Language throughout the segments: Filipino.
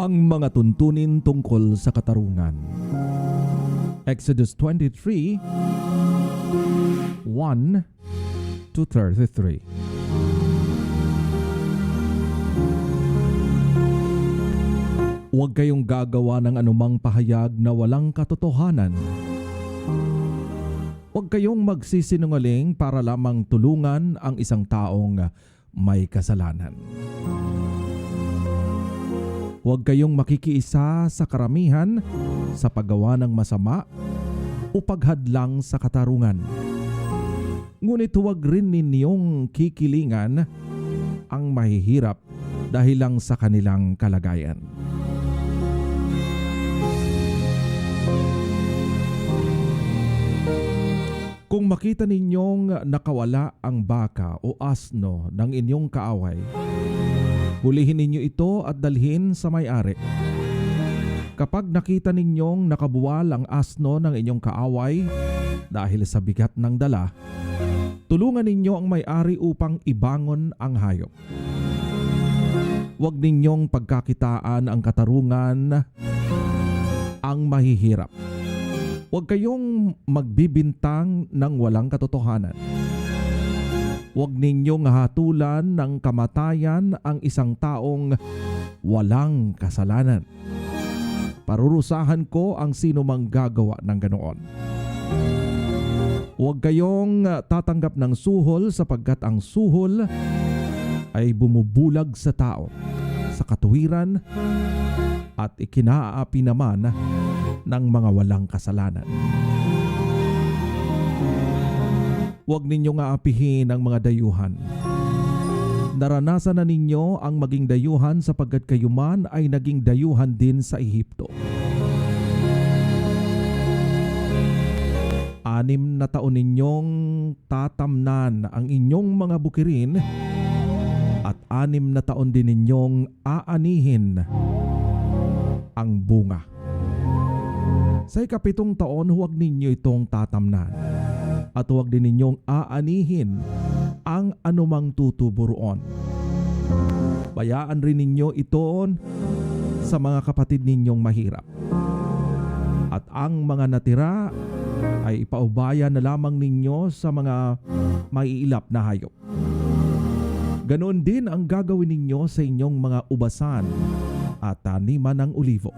Ang mga tuntunin tungkol sa katarungan. Exodus 23, 1 to 33. Huwag kayong gagawa ng anumang pahayag na walang katotohanan. Huwag kayong magsisinungaling para lamang tulungan ang isang taong may kasalanan. Huwag kayong makikiisa sa karamihan sa paggawa ng masama o paghadlang sa katarungan. Ngunit huwag rin ninyong kikilingan ang mahihirap dahil lang sa kanilang kalagayan. Kung makita ninyong nakawala ang baka o asno ng inyong kaaway, hulihin ninyo ito at dalhin sa may-ari. Kapag nakita ninyong nakabuwal ang asno ng inyong kaaway dahil sa bigat ng dala, tulungan ninyo ang may-ari upang ibangon ang hayop. Huwag ninyong pagkakitaan ang katarungan ang mahihirap. Huwag kayong magbibintang ng walang katotohanan. Huwag ninyong hatulan ng kamatayan ang isang taong walang kasalanan. Parurusahan ko ang sino mang gagawa ng ganoon. Huwag kayong tatanggap ng suhol sapagkat ang suhol ay bumubulag sa tao, sa katuwiran at ikinaapi naman ng mga walang kasalanan. Huwag ninyong aapihin ang mga dayuhan. Naranasan na ninyo ang maging dayuhan sapagkat kayo man ay naging dayuhan din sa Ehipto. 6 na taon ninyong tatamnan ang inyong mga bukirin at 6 na taon din ninyong aanihin ang bunga. Sa 7 taon, huwag ninyo itong tatamnan at huwag din ninyong aanihin ang anumang tutubo roon. Bayaan rin ninyo ito sa mga kapatid ninyong mahirap. At ang mga natira ay ipaubaya na lamang ninyo sa mga maiilap na hayop. Ganoon din ang gagawin ninyo sa inyong mga ubasan at taniman ng olivo.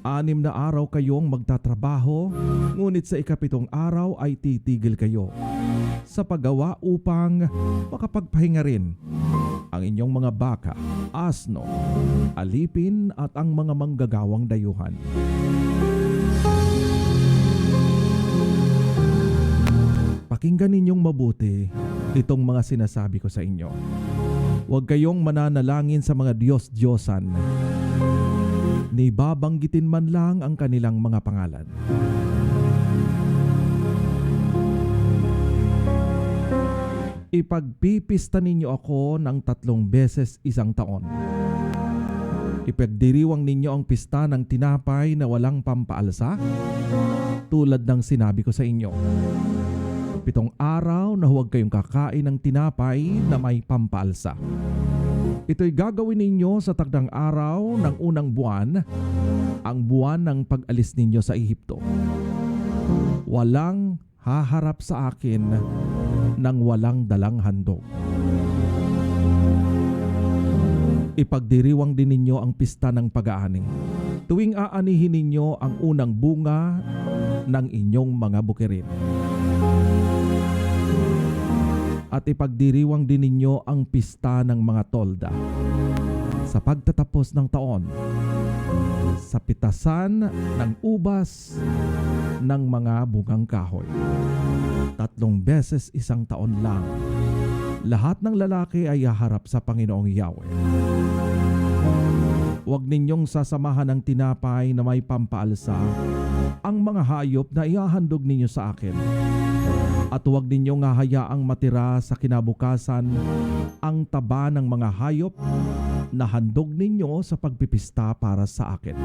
Anim na araw kayong magtatrabaho, ngunit sa 7 araw ay titigil kayo sa paggawa upang makapagpahinga rin ang inyong mga baka, asno, alipin at ang mga manggagawang dayuhan. Pakinggan ninyong mabuti itong mga sinasabi ko sa inyo. Huwag kayong mananalangin sa mga Diyos-Diyosan ni babanggitin man lang ang kanilang mga pangalan. Ipagpipista ninyo ako ng 3 beses isang taon. Ipagdiriwang ninyo ang pista ng tinapay na walang pampaalsa, tulad ng sinabi ko sa inyo. 7 araw na huwag kayong kakain ng tinapay na may pampaalsa. Ito'y gagawin ninyo sa tagdang araw ng unang buwan, ang buwan ng pag-alis ninyo sa Ehipto. Walang haharap sa akin ng walang dalang handog. Ipagdiriwang din ninyo ang pista ng pag-aani. Tuwing aanihin ninyo ang unang bunga ng inyong mga bukirin. At ipagdiriwang din ninyo ang pista ng mga tolda. Sa pagtatapos ng taon, sa pitasan ng ubas ng mga bungang kahoy. 3 beses isang taon lang. Lahat ng lalaki ay haharap sa Panginoong Yahweh. Huwag ninyong sasamahan ng tinapay na may pampaalsa ang mga hayop na ihahandog ninyo sa akin. At huwag ninyong hahayaang matira sa kinabukasan ang taba ng mga hayop na handog ninyo sa pagpipista para sa akin.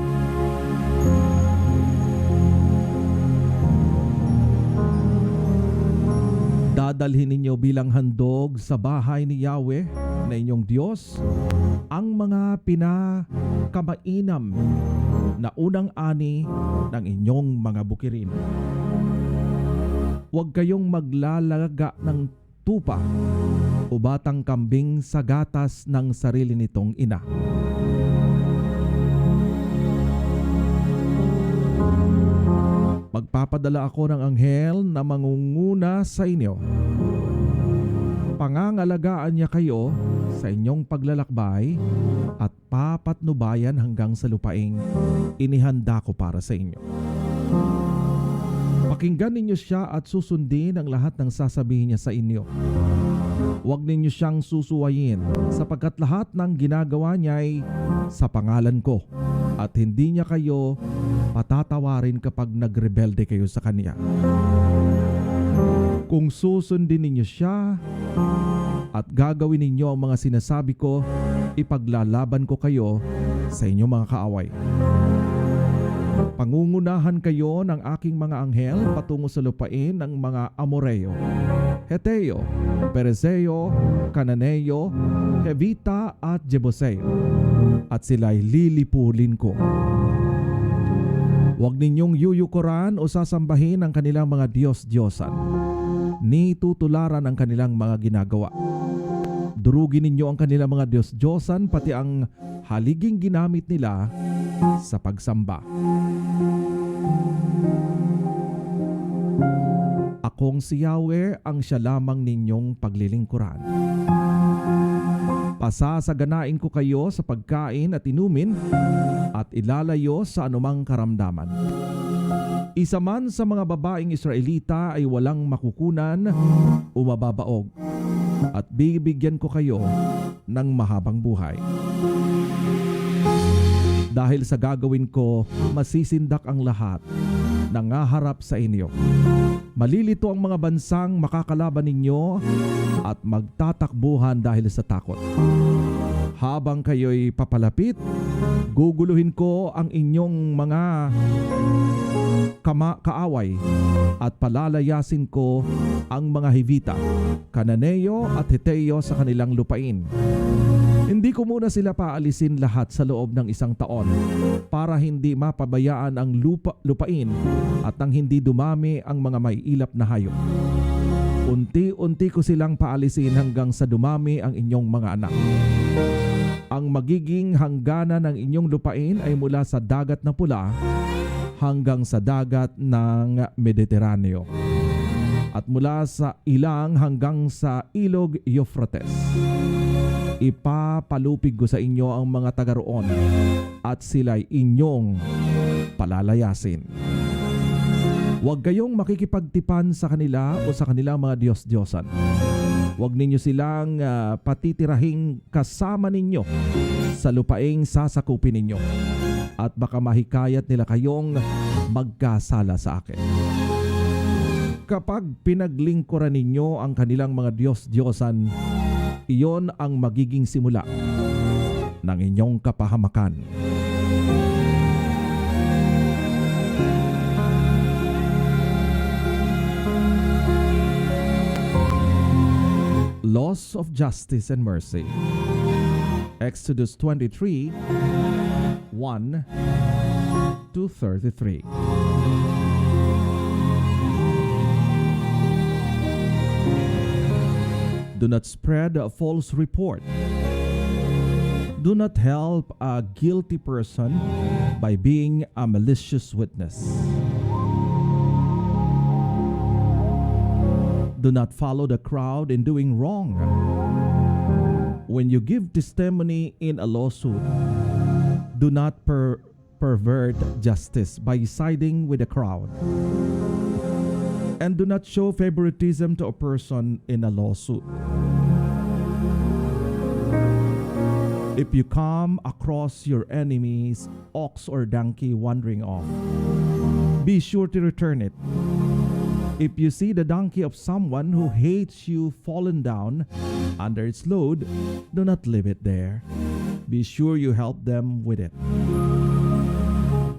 Dadalhin ninyo bilang handog sa bahay ni Yahweh na inyong Diyos ang mga pinakamainam na unang ani ng inyong mga bukirin. Huwag kayong maglalaga ng tupa o batang kambing sa gatas ng sarili nitong ina. Magpapadala ako ng anghel na mangunguna sa inyo. Pangangalagaan niya kayo sa inyong paglalakbay at papatnubayan hanggang sa lupaing inihanda ko para sa inyo. Pakinggan ninyo siya at susundin ang lahat ng sasabihin niya sa inyo. Huwag ninyo siyang susuwayin sapagkat lahat ng ginagawa niya ay sa pangalan ko at hindi niya kayo patatawarin kapag nagrebelde kayo sa kanya. Kung susundin ninyo siya at gagawin ninyo ang mga sinasabi ko, ipaglalaban ko kayo sa inyong mga kaaway. Pangungunahan kayo ng aking mga anghel patungo sa lupain ng mga Amoreo, Heteo, Perezeo, Cananeo, Hevita at Jebuseo, at sila'y lilipulin ko. Huwag ninyong yuyukuran o sasambahin ang kanilang mga Diyos-Diyosan, ni tutularan ang kanilang mga ginagawa. Durugin ninyo ang kanilang mga Diyos-Diyosan, pati ang haliging ginamit nila sa pagsamba. Akong si Yahweh ang siya lamang ninyong paglilingkuran. Pasasaganain ko kayo sa pagkain at inumin at ilalayo sa anumang karamdaman. Isa man sa mga babaeng Israelita ay walang makukunan o mababaog, at bibigyan ko kayo ng mahabang buhay. Dahil sa gagawin ko, masisindak ang lahat na ngaharap sa inyo. Malilito ang mga bansang makakalaban ninyo at magtatakbuhan dahil sa takot. Habang kayo'y papalapit, guguluhin ko ang inyong mga kaaway at palalayasin ko ang mga Hivita, Cananeo at Heteo sa kanilang lupain. Hindi ko muna sila paalisin lahat sa loob ng 1 taon para hindi mapabayaan ang lupain at nang hindi dumami ang mga maiilap na hayop. Unti-unti ko silang paalisin hanggang sa dumami ang inyong mga anak. Ang magiging hangganan ng inyong lupain ay mula sa dagat na pula hanggang sa dagat ng Mediteraneo, at mula sa ilang hanggang sa ilog Euphrates. Ipapalupig ko sa inyo ang mga taga roon at sila'y inyong palalayasin. Huwag kayong makikipagtipan sa kanila o sa kanilang mga Diyos-Diyosan. Huwag ninyo silang patitirahing kasama ninyo sa lupaing sasakupin ninyo, at baka mahikayat nila kayong magkasala sa akin. Kapag pinaglingkuran ninyo ang kanilang mga Diyos-Diyosan, iyon ang magiging simula ng inyong kapahamakan. Laws of justice and mercy. Exodus 23, 1 to 33. Do not spread a false report. Do not help a guilty person by being a malicious witness. Do not follow the crowd in doing wrong. When you give testimony in a lawsuit, do not pervert justice by siding with the crowd. And do not show favoritism to a person in a lawsuit. If you come across your enemy's ox or donkey wandering off, be sure to return it. If you see the donkey of someone who hates you fallen down under its load, do not leave it there. Be sure you help them with it.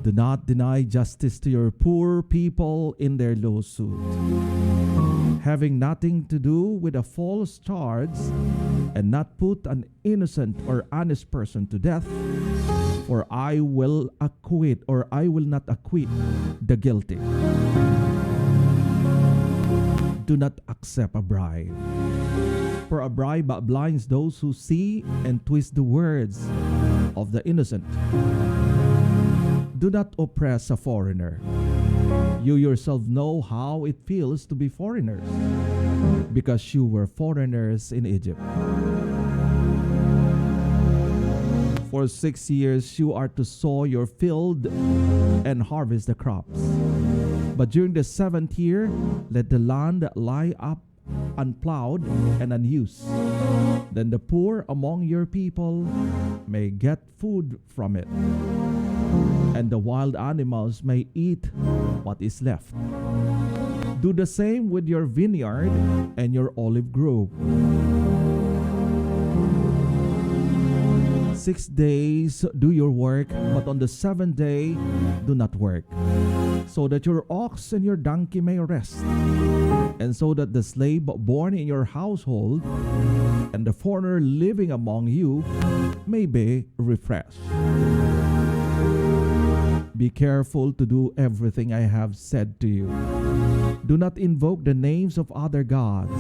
Do not deny justice to your poor people in their lawsuit. having nothing to do with a false charge, and not put an innocent or honest person to death, for I will not acquit the guilty. Do not accept a bribe, for a bribe blinds those who see and twist the words of the innocent. Do not oppress a foreigner. You yourself know how it feels to be foreigners, because you were foreigners in Egypt. For 6 years you are to sow your field and harvest the crops. But during the 7th year, let the land lie up unplowed and unused. Then the poor among your people may get food from it, and the wild animals may eat what is left. Do the same with your vineyard and your olive grove. 6 days do your work, but on the 7th day do not work, so that your ox and your donkey may rest, and so that the slave born in your household and the foreigner living among you may be refreshed. Be careful to do everything I have said to you. Do not invoke the names of other gods.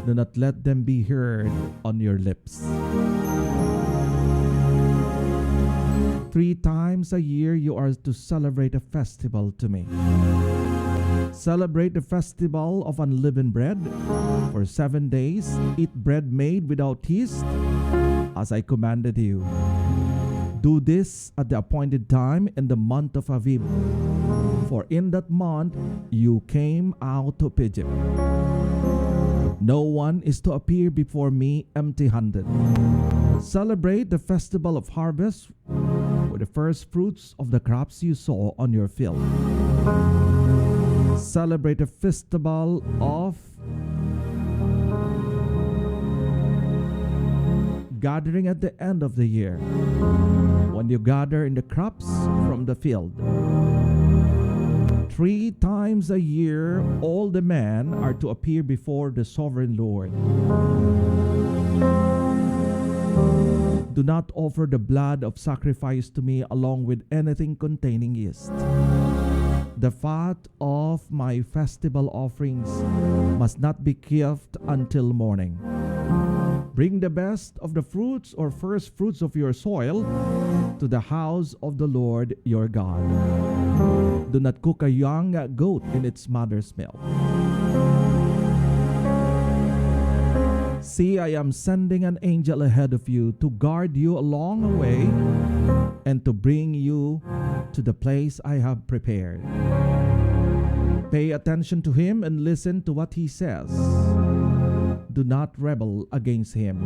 Do not let them be heard on your lips. 3 times a year you are to celebrate a festival to me. Celebrate the festival of unleavened bread. For 7 days, eat bread made without yeast, as I commanded you. Do this at the appointed time in the month of Aviv, for in that month you came out of Egypt. No one is to appear before me empty-handed. Celebrate the festival of harvest with the first fruits of the crops you sow on your field. Celebrate the festival of gathering at the end of the year, when you gather in the crops from the field. 3 times a year all the men are to appear before the sovereign Lord. Do not offer the blood of sacrifice to me along with anything containing yeast. The fat of my festival offerings must not be kept until morning. Bring the best of the fruits or first fruits of your soil to the house of the Lord your God. Do not cook a young goat in its mother's milk. See, I am sending an angel ahead of you to guard you along the way and to bring you to the place I have prepared. Pay attention to him and listen to what he says. Do not rebel against him.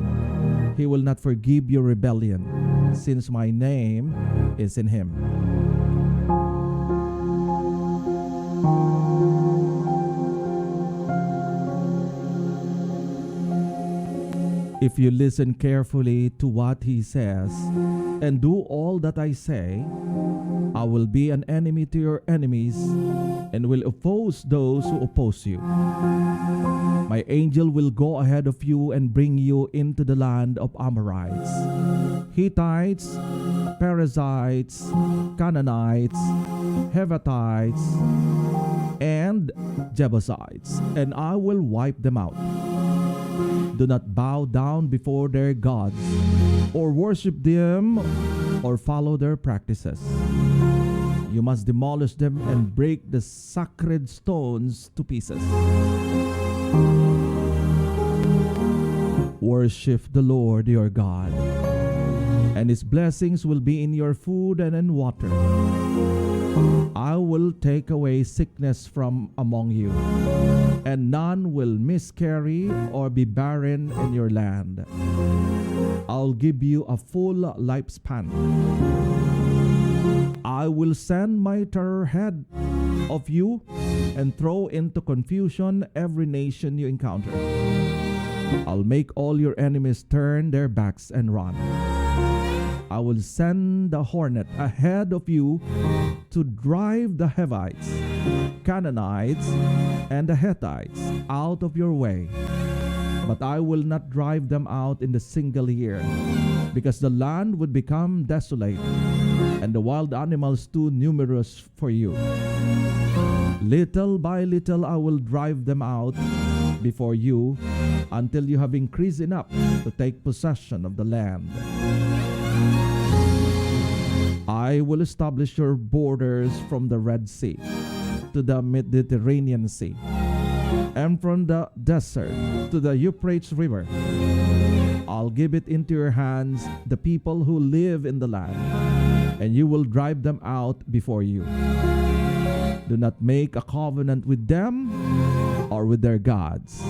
He will not forgive your rebellion, since my name is in him. If you listen carefully to what he says and do all that I say, I will be an enemy to your enemies and will oppose those who oppose you. My angel will go ahead of you and bring you into the land of Amorites, Hittites, Perizzites, Canaanites, Hevithites, and Jebusites, and I will wipe them out. Do not bow down before their gods, or worship them, or follow their practices. You must demolish them and break the sacred stones to pieces. Worship the Lord your God, and his blessings will be in your food and in water. I will take away sickness from among you, and none will miscarry or be barren in your land. I'll give you a full lifespan. I will send my terror ahead of you and throw into confusion every nation you encounter. I'll make all your enemies turn their backs and run. I will send the hornet ahead of you to drive the Hivites, Canaanites, and the Hittites out of your way. But I will not drive them out in the single year, because the land would become desolate, and the wild animals too numerous for you. Little by little I will drive them out before you, until you have increased enough to take possession of the land. I will establish your borders from the Red Sea to the Mediterranean Sea, and from the desert to the Euphrates River. I'll give it into your hands, the people who live in the land, and you will drive them out before you. Do not make a covenant with them or with their gods.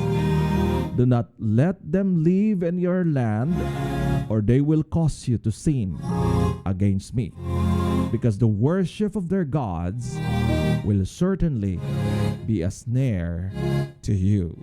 Do not let them live in your land, or they will cause you to sin against me, because the worship of their gods will certainly be a snare to you.